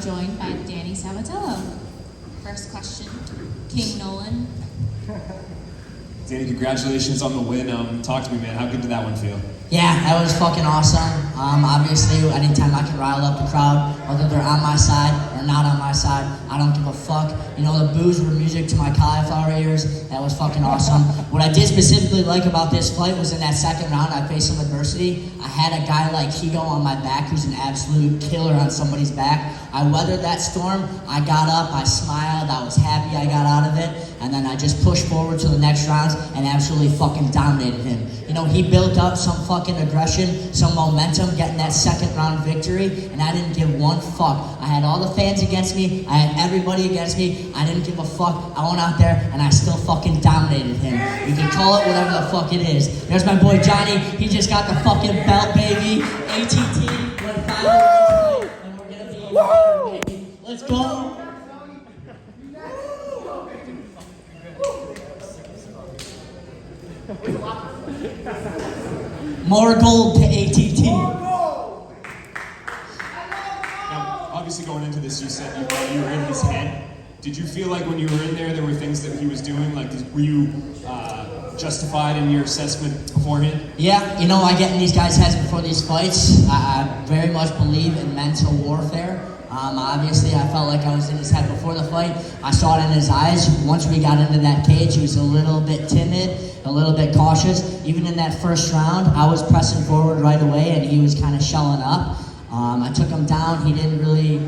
joined by Danny Sabatello. First question, King Nolan. Danny, congratulations on the win. Talk to me, man. How good did that one feel? Yeah, that was fucking awesome. Obviously, anytime I can rile up the crowd, whether they're on my side or not on my side, I don't give a fuck. You know, the boos were music to my cauliflower ears. That was fucking awesome. What I did specifically like about this fight was in that second round, I faced some adversity. I had a guy like Higo on my back who's an absolute killer on somebody's back. I weathered that storm. I got up, I smiled, I was happy I got out of it, and then I just pushed forward to the next rounds and absolutely fucking dominated him. You know, he built up some fucking aggression, some momentum, getting that second round victory, and I didn't give one fuck. I had all the fans against me, I had everybody against me, I didn't give a fuck. I went out there and I still fucking dominated him. You can call it whatever the fuck it is. There's my boy Johnny, he just got the fucking belt, baby. ATT, we're finally tonight, and we're gonna be here, baby. Let's go. More gold to ATT. Now, obviously going into this, you said you were in his head. Did you feel like when you were in there were things that he was doing? Like, were you justified in your assessment beforehand? Yeah, you know, I get in these guys' heads before these fights. I very much believe in mental warfare. Obviously, I felt like I was in his head before the fight. I saw it in his eyes. Once we got into that cage, he was a little bit timid, a little bit cautious. Even in that first round, I was pressing forward right away, and he was kind of shelling up. I took him down. He didn't really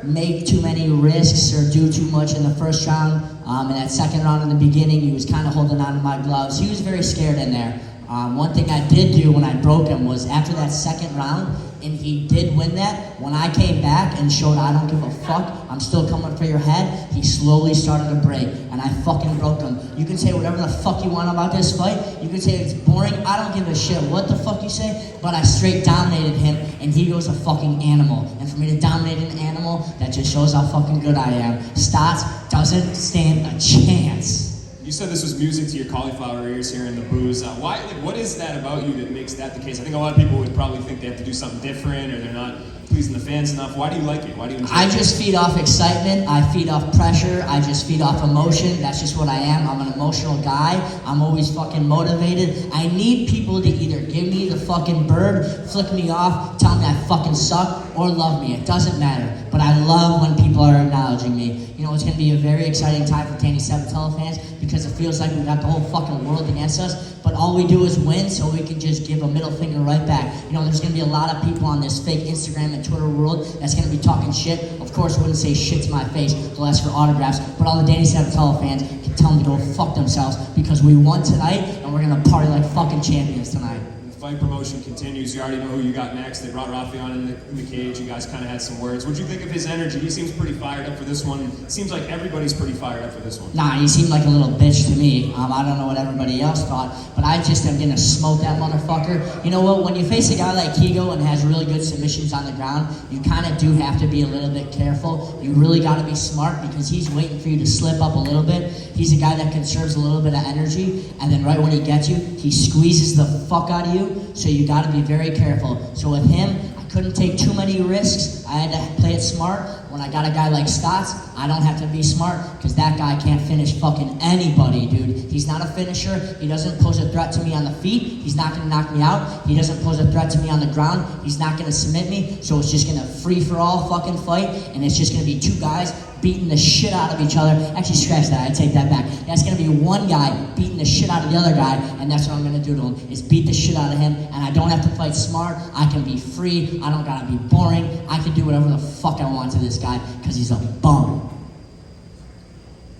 make too many risks or do too much in the first round. In that second round in the beginning, he was kind of holding on to my gloves. He was very scared in there. One thing I did do when I broke him was after that second round, and he did win that, when I came back and showed I don't give a fuck, I'm still coming for your head, he slowly started to break, and I fucking broke him. You can say whatever the fuck you want about this fight, you can say it's boring, I don't give a shit what the fuck you say, but I straight dominated him, and he goes a fucking animal. And for me to dominate an animal, that just shows how fucking good I am. Stotts doesn't stand a chance. You said this was music to your cauliflower ears here in the booze. What is that about you that makes that the case? I think a lot of people would probably think they have to do something different or they're not pleasing the fans enough. Why do you like it? Why do you enjoy it? I just feed off excitement. I feed off pressure. I just feed off emotion. That's just what I am. I'm an emotional guy. I'm always fucking motivated. I need people to either give me the fucking bird, flick me off, tell me I fucking suck, or love me. It doesn't matter. But I love when people are acknowledging me. You know, it's going to be a very exciting time for Danny Sabatello fans because it feels like we got the whole fucking world against us, but all we do is win, so we can just give a middle finger right back. You know, there's going to be a lot of people on this fake Instagram and Twitter world that's going to be talking shit. Of course, wouldn't say shit to my face. They'll ask for autographs, but all the Danny Sabatello fans can tell them to go fuck themselves because we won tonight, and we're going to party like fucking champions tonight. Fight promotion continues. You already know who you got next. They brought Rafion in the cage. You guys kind of had some words. What'd you think of his energy? He seems pretty fired up for this one. It seems like everybody's pretty fired up for this one. Nah, he seemed like a little bitch to me. I don't know what everybody else thought, but I just am gonna smoke that motherfucker. You know what? When you face a guy like Higo and has really good submissions on the ground, you kind of do have to be a little bit careful. You really got to be smart because he's waiting for you to slip up a little bit. He's a guy that conserves a little bit of energy, and then right when he gets you, he squeezes the fuck out of you. So you got to be very careful. So with him, I couldn't take too many risks. I had to play it smart. When I got a guy like Stotts, I don't have to be smart because that guy can't finish fucking anybody, dude. He's not a finisher. He doesn't pose a threat to me on the feet. He's not going to knock me out. He doesn't pose a threat to me on the ground. He's not going to submit me. So it's just going to free-for-all fucking fight, and it's just going to be two guys beating the shit out of each other. Actually, scratch that. I take that back. That's going to be one guy beating the shit out of the other guy, and that's what I'm going to do to him, is beat the shit out of him, and I don't have to fight smart. I can be free. I don't got to be boring. I can do whatever the fuck I want to this guy because he's a bum.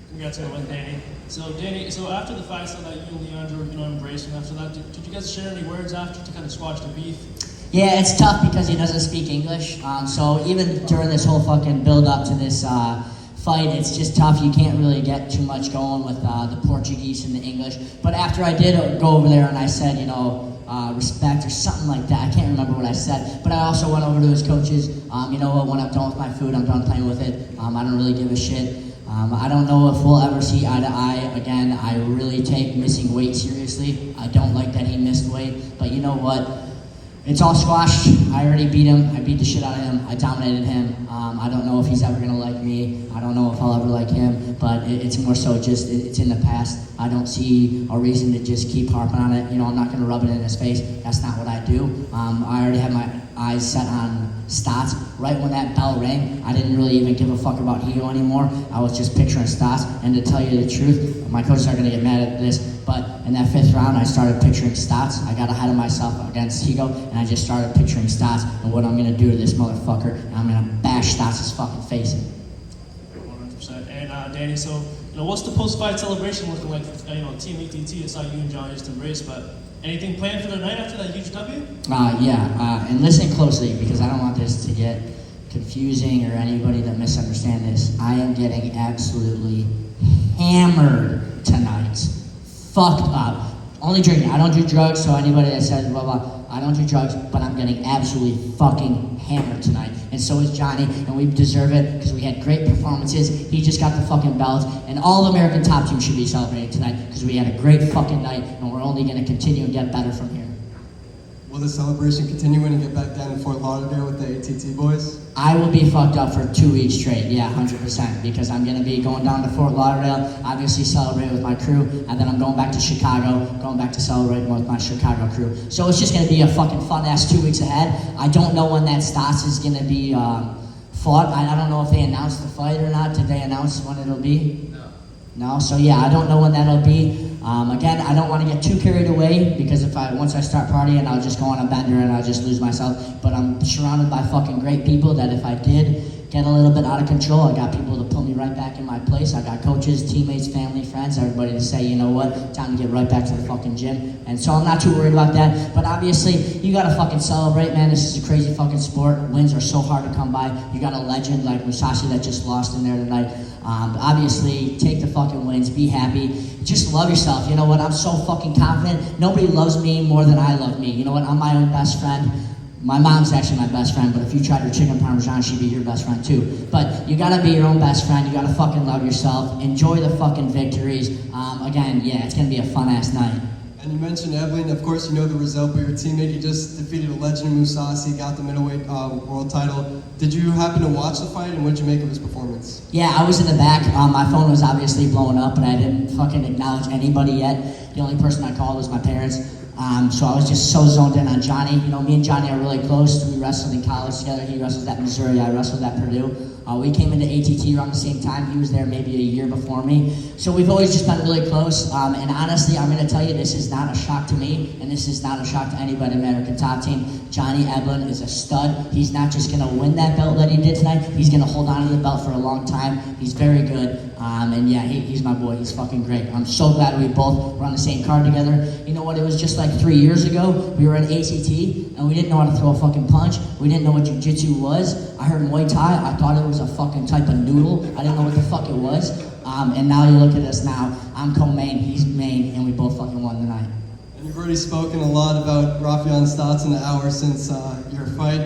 Congrats on the win, Danny. So Danny, after the fight, so that you and Leandro, embraced him after that, did you guys share any words after to kind of squash the beef? Yeah, it's tough because he doesn't speak English. So even during this whole fucking build up to this fight, it's just tough. You can't really get too much going with the Portuguese and the English. But after I did go over there and I said, respect or something like that. I can't remember what I said. But I also went over to his coaches. You know what? When I'm done with my food, I'm done playing with it. I don't really give a shit. I don't know if we'll ever see eye to eye again. I really take missing weight seriously. I don't like that he missed weight. But you know what? It's all squashed. I already beat him. I beat the shit out of him. I dominated him. I don't know if he's ever gonna like me. I don't know if I'll ever like him. But it's more so just it's in the past. I don't see a reason to just keep harping on it. You know, I'm not gonna rub it in his face. That's not what I do. I already have my eyes set on stats. Right when that bell rang, I didn't really even give a fuck about Higo anymore. I was just picturing stats. And to tell you the truth, my coaches are gonna get mad at this, but in that 5th round, I started picturing stats. I got ahead of myself against Higo, and I just started picturing stats and what I'm gonna do to this motherfucker, and I'm gonna bash Stats' fucking face in. 100%. And Danny, so what's the post-fight celebration looking like? Team ATT. I saw you and John just embrace, but anything planned for the night after that huge W? And listen closely because I don't want this to get confusing or anybody to misunderstand this. I am getting absolutely hammered tonight. Fucked up. Only drinking. I don't do drugs, so anybody that says blah blah, I don't do drugs, but I'm getting absolutely fucking hammered tonight. And so is Johnny, and we deserve it because we had great performances. He just got the fucking belt, and all the American top teams should be celebrating tonight because we had a great fucking night, and we're only gonna continue and get better from here. Will the celebration continue when you get back down to Fort Lauderdale with the ATT boys? I will be fucked up for 2 weeks straight, yeah, 100%, because I'm gonna be going down to Fort Lauderdale, obviously celebrating with my crew, and then I'm going back to Chicago, going back to celebrating with my Chicago crew. So it's just gonna be a fucking fun-ass 2 weeks ahead. I don't know when that Stats is gonna be fought. I don't know if they announced the fight or not. Did they announce when it'll be? No? So yeah, I don't know when that'll be. Again, I don't want to get too carried away because once I start partying, I'll just go on a bender and I'll just lose myself. But I'm surrounded by fucking great people that if I did get a little bit out of control, I got people to put me right back in my place. I got coaches, teammates, family, friends, everybody to say, you know what, time to get right back to the fucking gym. And so I'm not too worried about that. But obviously, you gotta fucking celebrate, man. This is a crazy fucking sport. Wins are so hard to come by. You got a legend like Musashi that just lost in there tonight. Obviously, take the fucking wins, be happy, just love yourself. You know what, I'm so fucking confident. Nobody loves me more than I love me. You know what, I'm my own best friend. My mom's actually my best friend, but if you tried her chicken parmesan, she'd be your best friend too. But you gotta be your own best friend, you gotta fucking love yourself, enjoy the fucking victories. Again, yeah, it's gonna be a fun-ass night. And you mentioned Evelyn, of course you know the result, but your teammate, you just defeated a legend, Musashi, got the middleweight world title. Did you happen to watch the fight, and what did you make of his performance? Yeah, I was in the back. My phone was obviously blowing up, and I didn't fucking acknowledge anybody yet. The only person I called was my parents. So I was just so zoned in on Johnny. You know, me and Johnny are really close. We wrestled in college together. He wrestled at Missouri. I wrestled at Purdue. We came into ATT around the same time. He was there maybe a year before me. So we've always just been really close. And honestly, I'm going to tell you, this is not a shock to me, and this is not a shock to anybody in the American Top Team. Johnny Eblin is a stud. He's not just going to win that belt that he did tonight. He's going to hold on to the belt for a long time. He's very good. And yeah, he's my boy. He's fucking great. I'm so glad we both were on the same card together. You know what? It was just like 3 years ago. We were in ACT, and we didn't know how to throw a fucking punch. We didn't know what jiu-jitsu was. I heard Muay Thai. I thought it was a fucking type of noodle. I didn't know what the fuck it was. And now you look at us now. I'm co-main, he's main, and we both fucking won tonight. And you've already spoken a lot about Rafion Stotts in the hour since your fight,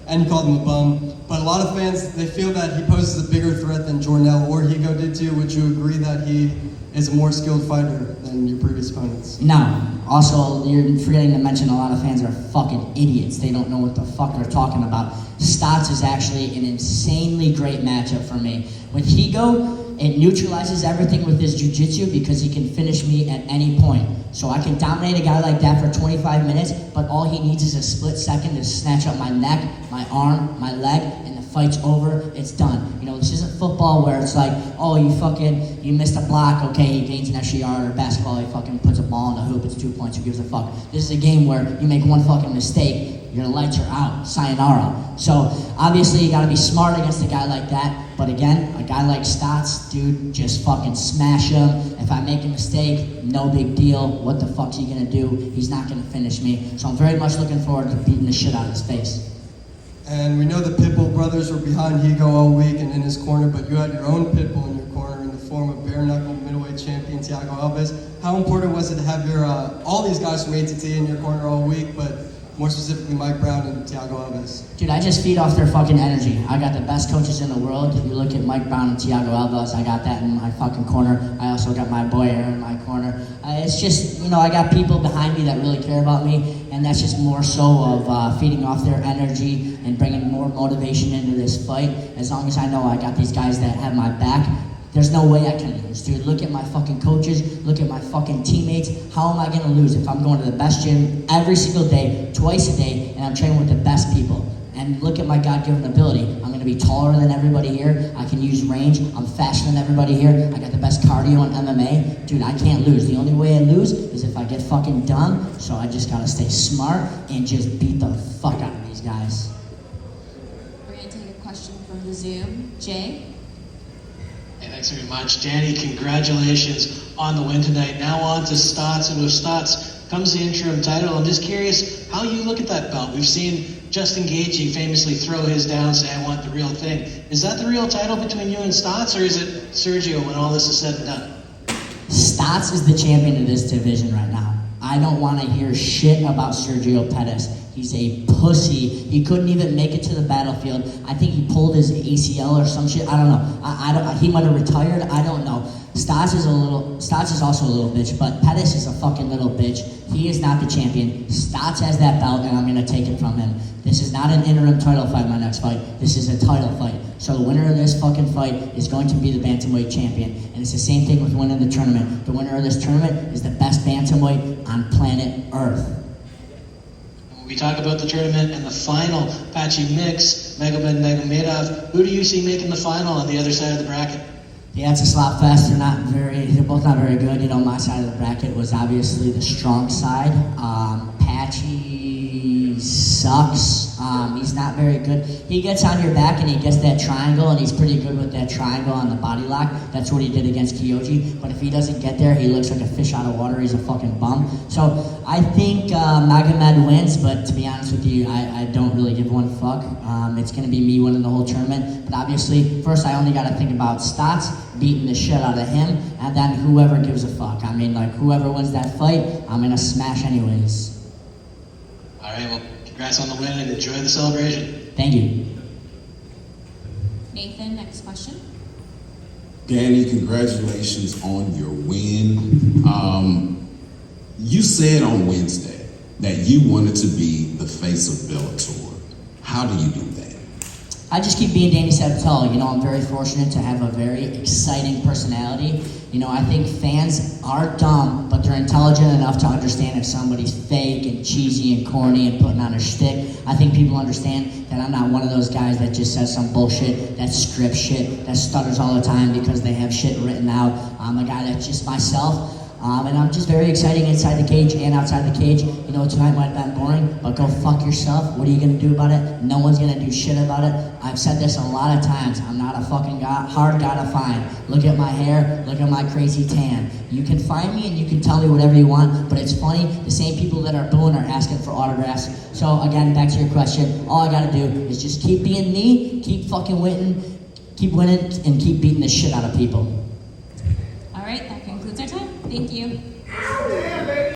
and you called him a bum. But a lot of fans, they feel that he poses a bigger threat than Jornell or Higo did to you. Would you agree that he is a more skilled fighter than your previous opponents? No. Also, you're forgetting to mention a lot of fans are fucking idiots. They don't know what the fuck they're talking about. Stotts is actually an insanely great matchup for me. With Higo, it neutralizes everything with his jiu-jitsu because he can finish me at any point. So I can dominate a guy like that for 25 minutes, but all he needs is a split second to snatch up my neck, my arm, my leg, and the fight's over, it's done. You know, this isn't football where it's like, oh, you missed a block, okay, he gains an extra yard, or basketball, he fucking puts a ball in the hoop, it's 2 points, who gives a fuck? This is a game where you make one fucking mistake, your lights are out, sayonara. So obviously you gotta be smart against a guy like that, but again, a guy like Stotts, dude, just fucking smash him. If I make a mistake, no big deal. What the fuck's he gonna do? He's not gonna finish me. So I'm very much looking forward to beating the shit out of his face. And we know the Pitbull brothers were behind Higo all week and in his corner, but you had your own Pitbull in your corner in the form of bare-knuckle middleweight champion Thiago Alves. How important was it to have your all these guys from ATT in your corner all week, but more specifically Mike Brown and Thiago Alves? Dude, I just feed off their fucking energy. I got the best coaches in the world. If you look at Mike Brown and Thiago Alves, I got that in my fucking corner. I also got my boy Aaron in my corner. It's just, I got people behind me that really care about me, and that's just more so of feeding off their energy and bringing more motivation into this fight. As long as I know I got these guys that have my back, there's no way I can lose, dude. Look at my fucking coaches, look at my fucking teammates. How am I gonna lose if I'm going to the best gym every single day, twice a day, and I'm training with the best people? And look at my God-given ability. I'm gonna be taller than everybody here. I can use range. I'm faster than everybody here. I got the best cardio in MMA. Dude, I can't lose. The only way I lose is if I get fucking done. So I just gotta stay smart and just beat the fuck out of these guys. We're gonna take a question from the Zoom. Jay? Hey, thanks very much. Danny, congratulations on the win tonight. Now on to Stotts, and with Stotts comes the interim title. I'm just curious how you look at that belt. We've seen Justin Gaethje famously throw his down, say, I want the real thing. Is that the real title between you and Stotts, or is it Sergio when all this is said and done? Stotts is the champion of this division right now. I don't want to hear shit about Sergio Pettis. He's a pussy. He couldn't even make it to the battlefield. I think he pulled his ACL or some shit. I don't know. I don't. He might have retired. I don't know. Stotts is also a little bitch, but Pettis is a fucking little bitch. He is not the champion. Stotts has that belt, and I'm gonna take it from him. This is not an interim title fight, my next fight. This is a title fight. So the winner of this fucking fight is going to be the bantamweight champion. And it's the same thing with winning the tournament. The winner of this tournament is the best bantamweight on planet Earth. When we talk about the tournament and the final, Patchy Mix, Magomed Magomedov, who do you see making the final on the other side of the bracket? Yeah, it's a slop fest. They're both not very good. My side of the bracket was obviously the strong side. Patchy sucks. He's not very good. He gets on your back and he gets that triangle, and he's pretty good with that triangle on the body lock. That's what he did against Kyoji. But if he doesn't get there, he looks like a fish out of water. He's a fucking bum. So I think Magomed wins, but to be honest with you, I don't really give one fuck. It's going to be me winning the whole tournament. But obviously, first I only got to think about Stotts beating the shit out of him, and then whoever gives a fuck. Whoever wins that fight, I'm going to smash anyways. All right, well, congrats on the win and enjoy the celebration. Thank you. Nathan, next question. Danny, congratulations on your win. You said on Wednesday that you wanted to be the face of Bellator. How do you do that? I just keep being Danny Sabatello. I'm very fortunate to have a very exciting personality. I think fans are dumb, but they're intelligent enough to understand if somebody's fake and cheesy and corny and putting on a shtick. I think people understand that I'm not one of those guys that just says some bullshit, that script shit, that stutters all the time because they have shit written out. I'm a guy that's just myself. And I'm just very exciting inside the cage and outside the cage. Tonight might have been boring, but go fuck yourself. What are you gonna do about it? No one's gonna do shit about it. I've said this a lot of times. I'm not a fucking hard guy to find. Look at my hair, look at my crazy tan. You can find me and you can tell me whatever you want, but it's funny, the same people that are booing are asking for autographs. So again, back to your question, all I gotta do is just keep being me, keep fucking winning, and keep beating the shit out of people. All right, that concludes our time. Thank you.